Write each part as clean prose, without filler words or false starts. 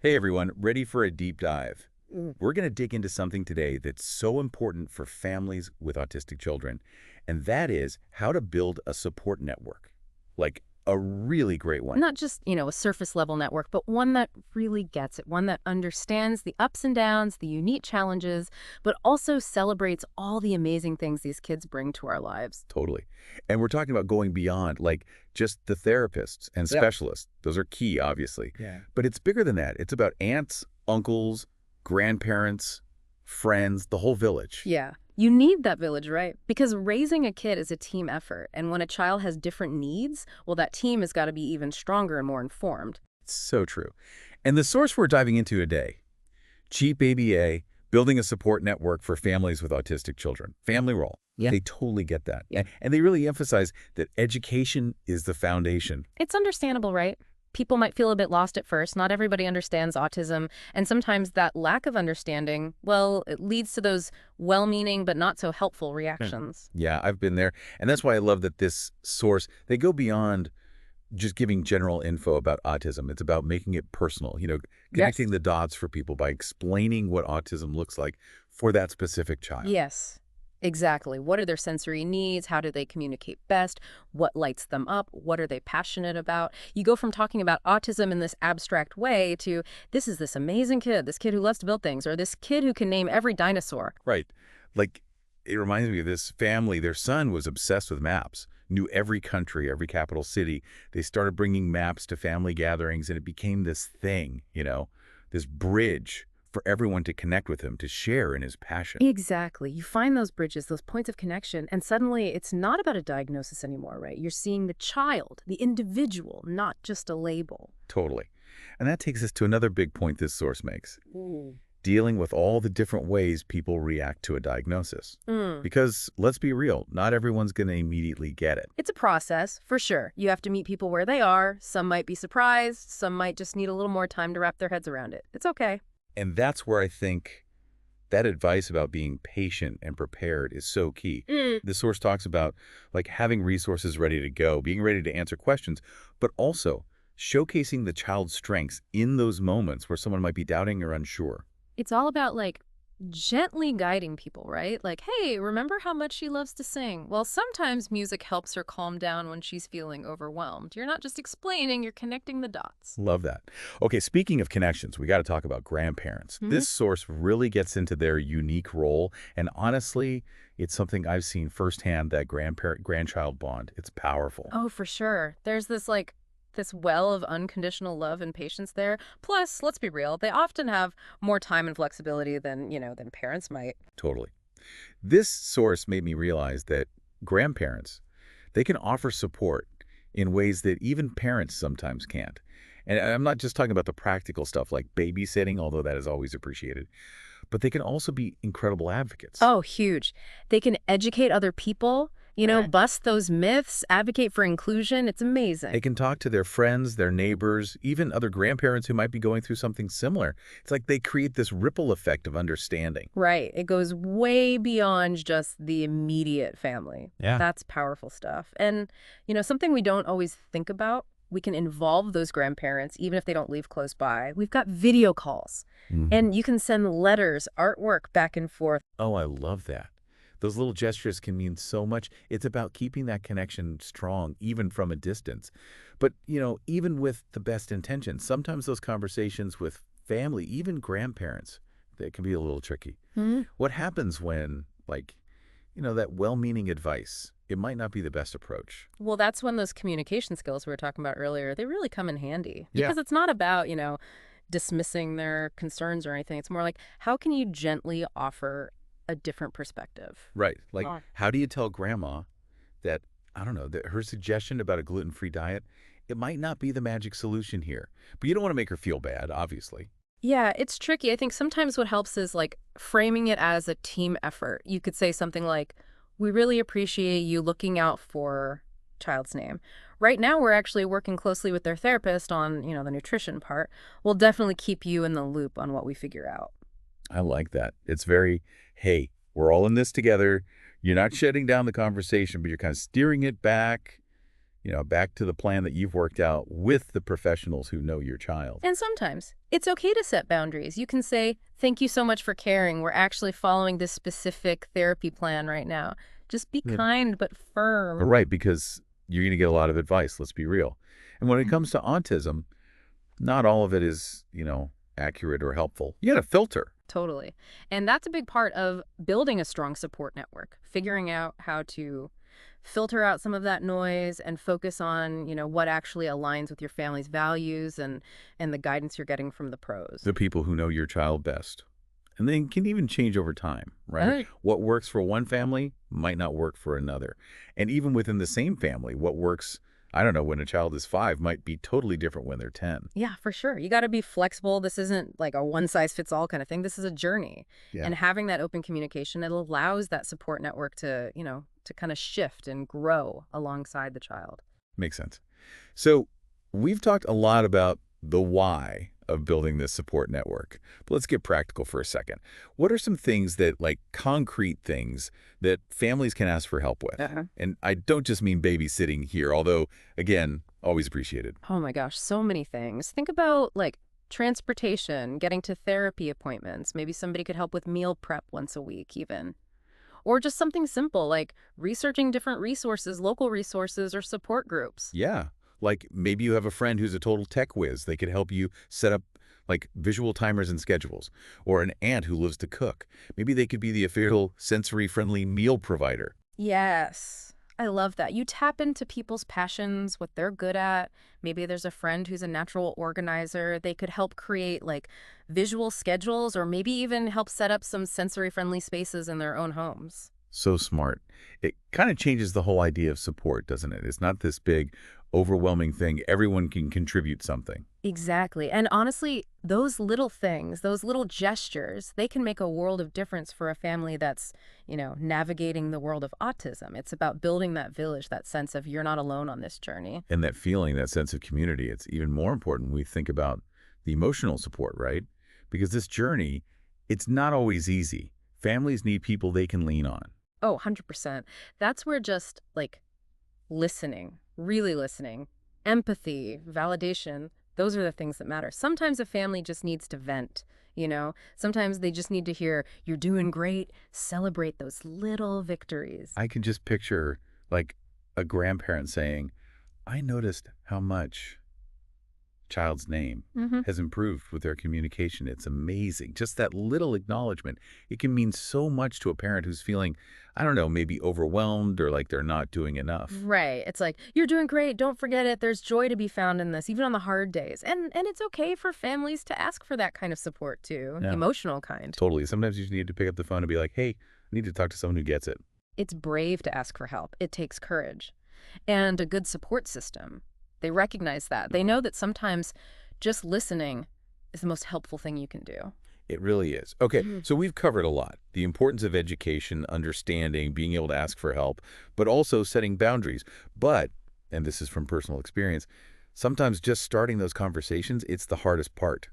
Hey everyone, ready for a deep dive? Mm. We're going to dig into something today that's so important for families with autistic children, and that is how to build a support network. Like a really great one. Not just, a surface level network, but one that really gets it, one that understands the ups and downs, the unique challenges, but also celebrates all the amazing things these kids bring to our lives. Totally. And we're talking about going beyond, like just the therapists and Yep. specialists. Those are key, obviously. Yeah. But it's bigger than that. It's about aunts, uncles, grandparents, friends, the whole village. Yeah. You need that village, right? Because raising a kid is a team effort. And when a child has different needs, well, that team has got to be even stronger and more informed. It's so true. And the source we're diving into today, Cheapaba, building a support network for families with autistic children. Family role. Yeah. They totally get that. Yeah. And they really emphasize that education is the foundation. It's understandable, right? People might feel a bit lost at first. Not everybody understands autism. And sometimes that lack of understanding, well, it leads to those well-meaning but not so helpful reactions. Yeah, I've been there. And that's why I love that this source, they go beyond just giving general info about autism. It's about making it personal, connecting the dots for people by explaining what autism looks like for that specific child. Yes, exactly. What are their sensory needs? How do they communicate best? What lights them up? What are they passionate about? You go from talking about autism in this abstract way to this amazing kid, this kid who loves to build things, or this kid who can name every dinosaur. Right. Like, it reminds me of this family. Their son was obsessed with maps, knew every country, every capital city. They started bringing maps to family gatherings, and it became this thing, this bridge for everyone to connect with him, to share in his passion. Exactly. You find those bridges, those points of connection, and suddenly it's not about a diagnosis anymore, right? You're seeing the child, the individual, not just a label. Totally. And that takes us to another big point this source makes. Dealing with all the different ways people react to a diagnosis. Mm. Because let's be real, not everyone's going to immediately get it. It's a process, for sure. You have to meet people where they are. Some might be surprised. Some might just need a little more time to wrap their heads around it. It's okay. And that's where I think that advice about being patient and prepared is so key. Mm. The source talks about like having resources ready to go, being ready to answer questions, but also showcasing the child's strengths in those moments where someone might be doubting or unsure. It's all about, gently guiding people, right? Like, hey, remember how much she loves to sing? Well, sometimes music helps her calm down when she's feeling overwhelmed. You're not just explaining, you're connecting the dots. Love that. Okay, speaking of connections, we got to talk about grandparents. Mhm. This source really gets into their unique role, and honestly, it's something I've seen firsthand, that grandparent-grandchild bond. It's powerful. Oh, for sure. There's this well of unconditional love and patience there. Plus, let's be real, they often have more time and flexibility than parents might. Totally. This source made me realize that grandparents, they can offer support in ways that even parents sometimes can't. And I'm not just talking about the practical stuff like babysitting, although that is always appreciated, but they can also be incredible advocates. Oh, huge. They can educate other people, bust those myths, advocate for inclusion. It's They amazing. can talk to their friends, their neighbors, even other grandparents who might be going through something similar. It's like they create this ripple effect of understanding. Right. It goes way beyond just the immediate family. Yeah. That's powerful stuff. And, something we don't always think about, we can involve those grandparents even if they don't live close by. We've got video calls, and you can send letters, artwork back and forth. Oh, I love that. Those little gestures can mean so much. It's about keeping that connection strong, even from a distance. But, even with the best intentions, sometimes those conversations with family, even grandparents, they can be a little tricky. Hmm? What happens when, that well-meaning advice, it might not be the best approach? Well, that's when those communication skills we were talking about earlier, they really come in handy. Yeah. Because it's not about, dismissing their concerns or anything. It's more like, how can you gently offer a different perspective? Right. Like, Oh. how do you tell grandma that, I don't know, that her suggestion about a gluten-free diet, it might not be the magic solution here. But you don't want to make her feel bad, obviously. Yeah, it's tricky. I think sometimes what helps is framing it as a team effort. You could say something like, we really appreciate you looking out for child's name. Right now, we're actually working closely with their therapist on, the nutrition part. We'll definitely keep you in the loop on what we figure out. I like that. It's very, hey, we're all in this together. You're not shutting down the conversation, but you're kind of steering it back, back to the plan that you've worked out with the professionals who know your child. And sometimes it's okay to set boundaries. You can say, thank you so much for caring. We're actually following this specific therapy plan right now. Just be Yeah. kind but firm. Right, because you're going to get a lot of advice, let's be real. And when it comes to autism, not all of it is, accurate or helpful. You got to filter. Totally. And that's a big part of building a strong support network, figuring out how to filter out some of that noise and focus on, what actually aligns with your family's values and the guidance you're getting from the pros. The people who know your child best. And they can even change over time, right? Uh, What works for one family might not work for another. And even within the same family, what works, I don't know, when a child is 5 might be totally different when they're 10. Yeah, for sure. You got to be flexible. This isn't like a one-size-fits-all kind of thing. This is a journey. Yeah, And having that open communication, it allows that support network to kind of shift and grow alongside the child. makes sense. So we've talked a lot about the why of building this support network. But let's get practical for a second. What are some things that, like concrete things, that families can ask for help with? Uh-huh. And I don't just mean babysitting here, although, again, always appreciated. Oh my gosh, so many things. Think about like transportation, getting to therapy appointments. Maybe somebody could help with meal prep once a week, even. Or just something simple like researching different resources, local resources, or support groups. Yeah. Like maybe you have a friend who's a total tech whiz. They could help you set up like visual timers and schedules. Or an aunt who loves to cook. Maybe they could be the official sensory-friendly meal provider. Yes, I love that. You tap into people's passions, what they're good at. Maybe there's a friend who's a natural organizer. They could help create like visual schedules or maybe even help set up some sensory-friendly spaces in their own homes. So smart. It kind of changes the whole idea of support, doesn't it? It's not this big, overwhelming thing. Everyone can contribute something. Exactly. And honestly, those little things, those little gestures, they can make a world of difference for a family that's, navigating the world of autism. It's about building that village, that sense of you're not alone on this journey. And that feeling, that sense of community, it's even more important when we think about the emotional support, right? Because this journey, it's not always easy. Families need people they can lean on. Oh, 100%. That's where just like listening, really listening, empathy, validation, those are the things that matter. Sometimes a family just needs to vent. Sometimes they just need to hear, you're doing great, celebrate those little victories. I can just picture like a grandparent saying, I noticed how much child's name Hmm. has improved with their communication. It's amazing. Just that little acknowledgement. It can mean so much to a parent who's feeling, I don't know, maybe overwhelmed or like they're not doing enough. Right. It's like, you're doing great. Don't forget it. There's joy to be found in this, even on the hard days. And it's okay for families to ask for that kind of support too, Yeah, emotional kind. totally. Sometimes you just need to pick up the phone and be like, hey, I need to talk to someone who gets it. It's brave to ask for help. It takes courage. And a good support system. They recognize that. They know that sometimes just listening is the most helpful thing you can do. It really is. Okay, Mhm. so we've covered a lot. The importance of education, understanding, being able to ask for help, but also setting boundaries. But, and this is from personal experience, sometimes just starting those conversations, it's the hardest part.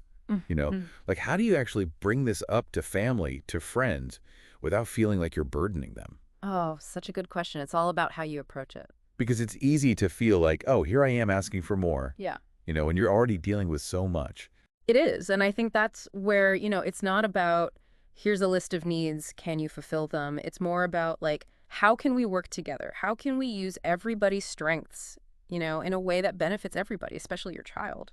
You know, Mhm. like how do you actually bring this up to family, to friends, without feeling like you're burdening them? Oh, such a good question. It's all about how you approach it. Because it's easy to feel like, oh, here I am asking for more, Yeah. and you're already dealing with so much. It is. And I think that's where, it's not about here's a list of needs, can you fulfill them? It's more about like, how can we work together? How can we use everybody's strengths, in a way that benefits everybody, especially your child?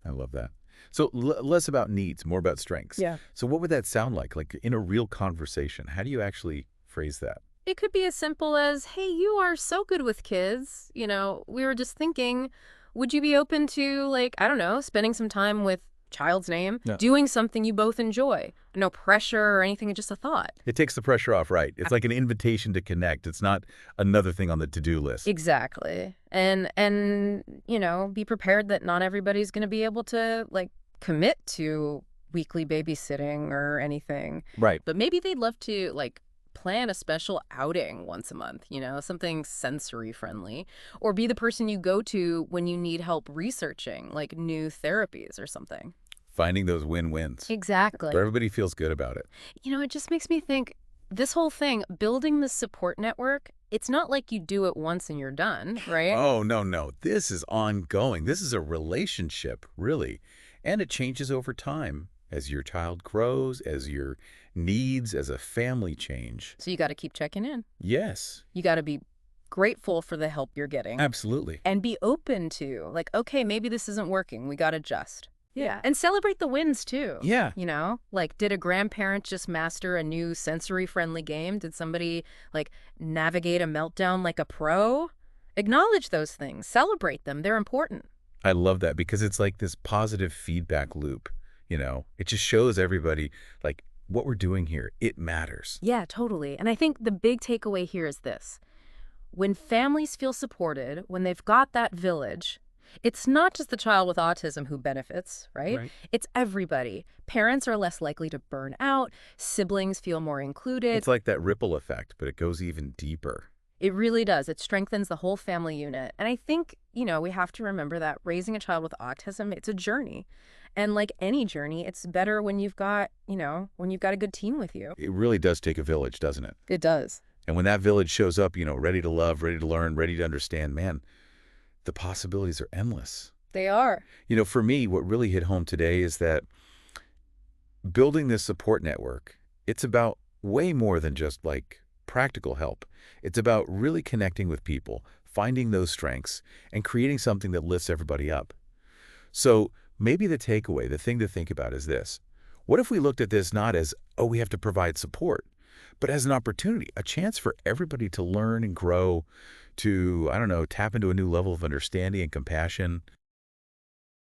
I love that. So less about needs, more about strengths. Yeah. So what would that sound like in a real conversation? How do you actually phrase that? It could be as simple as, hey, you are so good with kids. We were just thinking, would you be open to, like, I don't know, spending some time with child's name, Yeah. doing something you both enjoy? No pressure or anything, just a thought. It takes the pressure off, right? It's like an invitation to connect. It's not another thing on the to-do list. Exactly. And be prepared that not everybody's going to be able to, like, commit to weekly babysitting or anything. Right. But maybe they'd love to, like, plan a special outing once a month, something sensory friendly, or be the person you go to when you need help researching, like new therapies or something. Finding those win-wins Exactly. where everybody feels good about it. It just makes me think this whole thing, building the support network, It's not like you do it once and you're done, right? Oh, no, no. This is ongoing. This is a relationship, really. And it changes over time as your child grows, as your needs as a family change. So you got to keep checking in. Yes, You got to be grateful for the help you're getting absolutely. and be open to, like, okay, maybe this isn't working. We got to adjust. Yeah. And celebrate the wins too. Yeah. Like, did a grandparent just master a new sensory-friendly game? Did somebody, like, navigate a meltdown like a pro? Acknowledge those things. Celebrate them. They're important. I love that because it's like this positive feedback loop, It just shows everybody, like, what we're doing here, it matters. Yeah, totally. And I think the big takeaway here is this. When families feel supported, when they've got that village, it's not just the child with autism who benefits, right? Right. It's everybody. Parents are less likely to burn out. Siblings feel more included. It's like that ripple effect, but it goes even deeper. It really does. It strengthens the whole family unit. And I think, we have to remember that raising a child with autism, it's a journey. And like any journey, it's better when you've got, when you've got a good team with you. It really does take a village, doesn't it? It does. And when that village shows up, ready to love, ready to learn, ready to understand, man, the possibilities are endless. They are. For me, what really hit home today is that building this support network, it's about way more than just like practical help. It's about really connecting with people, finding those strengths, and creating something that lifts everybody up. So maybe the takeaway, the thing to think about is this. What if we looked at this not as, oh, we have to provide support, but as an opportunity, a chance for everybody to learn and grow, to, I don't know, tap into a new level of understanding and compassion?